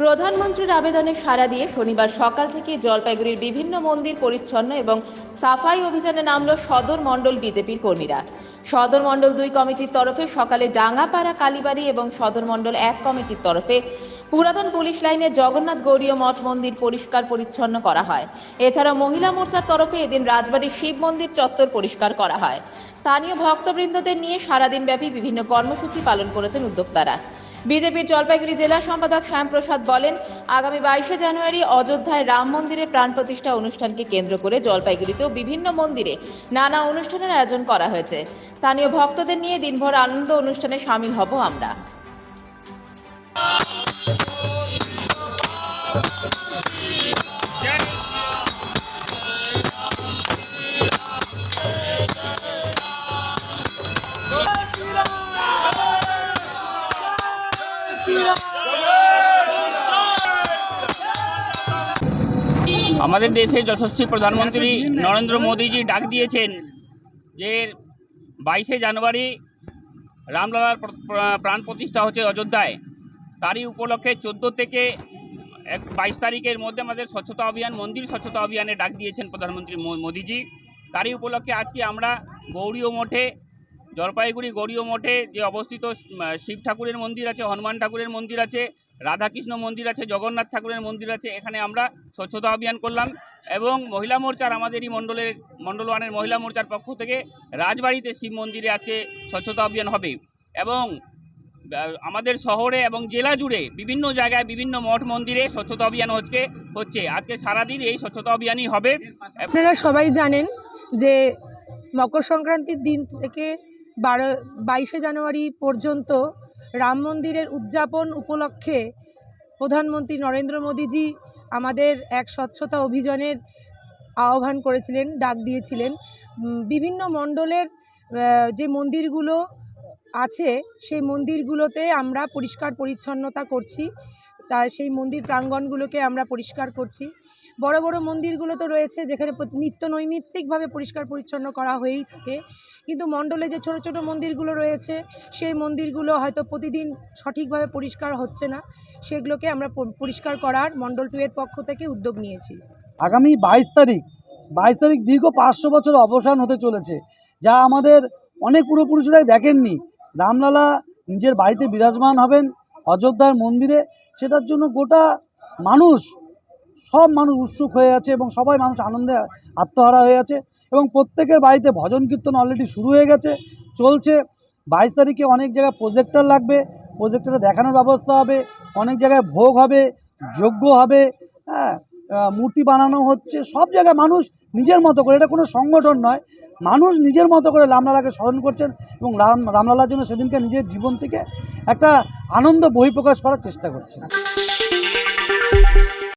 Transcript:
প্রধানমন্ত্রীর আবেদনে সাড়া দিয়ে শনিবার সকাল থেকে জলপাইগুড়ির বিভিন্ন মন্দির পরিচ্ছন্ন এবং সাফাই অভিযানে নামল সদর মণ্ডল বিজেপির কর্মীরা। সদর মণ্ডল 2 কমিটির তরফে সকালে ডাঙ্গাপাড়া কালীবাড়ি এবং সদর মণ্ডল 1 কমিটির তরফে পুরাতন পুলিশ লাইনের জগন্নাথ গৌড়ীয় মঠ মন্দির পরিষ্কার পরিচ্ছন্ন করা হয়। এছাড়া মহিলা মোর্চার তরফে এদিন রাজবাড়ির শিব মন্দির চত্বর পরিষ্কার করা হয়। স্থানীয় ভক্তবৃন্দদের নিয়ে সারাদিন ব্যাপী বিভিন্ন কর্মসূচি পালন করেছেন উদ্যোক্তারা। বিজেপির জলপাইগুড়ি জেলা সম্পাদক শ্যামপ্রসাদ বলেন, আগামী 22শে জানুয়ারি অযোধ্যায় রাম মন্দিরে প্রাণ প্রতিষ্ঠা অনুষ্ঠানকে কেন্দ্র করে জলপাইগুড়িতেও বিভিন্ন মন্দিরে নানা অনুষ্ঠানের আয়োজন করা হয়েছে। স্থানীয় ভক্তদের নিয়ে দিনভর আনন্দ অনুষ্ঠানে সামিল হব আমরা। আমাদের দেশের যশস্বী প্রধানমন্ত্রী নরেন্দ্র মোদীজি ডাক দিয়েছেন যে 22শে জানুয়ারি রামলালার প্রাণ প্রতিষ্ঠা হচ্ছে অযোধ্যায়। তারই উপলক্ষে 14 থেকে 22 তারিখের মধ্যে আমাদের স্বচ্ছতা অভিযান, মন্দির স্বচ্ছতা অভিযানে ডাক দিয়েছেন প্রধানমন্ত্রী মোদীজি। তারই উপলক্ষে আজকে আমরা গৌড়ীয় মঠে, জলপাইগুড়ি গৌড়ীয় মঠে যে অবস্থিত শিব ঠাকুরের মন্দির আছে, হনুমান ঠাকুরের মন্দির আছে, রাধাকৃষ্ণ মন্দির আছে, জগন্নাথ ঠাকুরের মন্দির আছে, এখানে আমরা স্বচ্ছতা অভিযান করলাম। এবং মহিলা মোর্চার, আমাদেরই মণ্ডল 1-এর মহিলা মোর্চার পক্ষ থেকে রাজবাড়িতে শিব মন্দিরে আজকে স্বচ্ছতা অভিযান হবে। এবং আমাদের শহরে এবং জেলা জুড়ে বিভিন্ন জায়গায় বিভিন্ন মঠ মন্দিরে স্বচ্ছতা অভিযান হচ্ছে। আজকে সারাদিন এই স্বচ্ছতা অভিযানই হবে। আপনারা সবাই জানেন যে মকর সংক্রান্তির দিন থেকে 22শে জানুয়ারি পর্যন্ত রাম মন্দিরের উদযাপন উপলক্ষে প্রধানমন্ত্রী নরেন্দ্র মোদীজি আমাদের এক স্বচ্ছতা অভিযানের আহ্বান করেছিলেন, ডাক দিয়েছিলেন। বিভিন্ন মণ্ডলের যে মন্দিরগুলো আছে সেই মন্দিরগুলোতে আমরা পরিষ্কার পরিচ্ছন্নতা করছি, তা সেই মন্দির প্রাঙ্গণগুলোকে আমরা পরিষ্কার করছি। বড় বড় মন্দিরগুলো তো রয়েছে যেখানে নিত্য নৈমিত্তিকভাবে পরিষ্কার পরিচ্ছন্ন করা হয়েই থাকে, কিন্তু মণ্ডলে যে ছোট ছোট মন্দিরগুলো রয়েছে সেই মন্দিরগুলো হয়তো প্রতিদিন সঠিকভাবে পরিষ্কার হচ্ছে না, সেগুলোকে আমরা পরিষ্কার করার মণ্ডল 2-এর পক্ষ থেকে উদ্যোগ নিয়েছি। আগামী 22 তারিখ দীর্ঘ 500 বছর অবসান হতে চলেছে, যা আমাদের অনেক পূর্বপুরুষরাই দেখেননি। রামলালা নিজের বাড়িতে বিরাজমান হবেন অযোধ্যার মন্দিরে, সেটার জন্য গোটা সব মানুষ উৎসুক হয়ে আছে এবং সবাই মানুষ আনন্দে আত্মহারা হয়ে আছে। এবং প্রত্যেকের বাড়িতে ভজন কীর্তন অলরেডি শুরু হয়ে গেছে, চলছে। 22 তারিখে অনেক জায়গায় প্রজেক্টর লাগবে, প্রজেক্টরে দেখানোর ব্যবস্থা হবে, অনেক জায়গায় ভোগ হবে, যজ্ঞ হবে, মূর্তি বানানো হচ্ছে। সব জায়গায় মানুষ নিজের মতো করে, এটা কোনো সংগঠন নয়, মানুষ নিজের মতো করে রামলালাকে স্মরণ করছেন এবং রামলালার জন্য সেদিনকে নিজের জীবন থেকে একটা আনন্দ বহিঃপ্রকাশ করার চেষ্টা করছেন।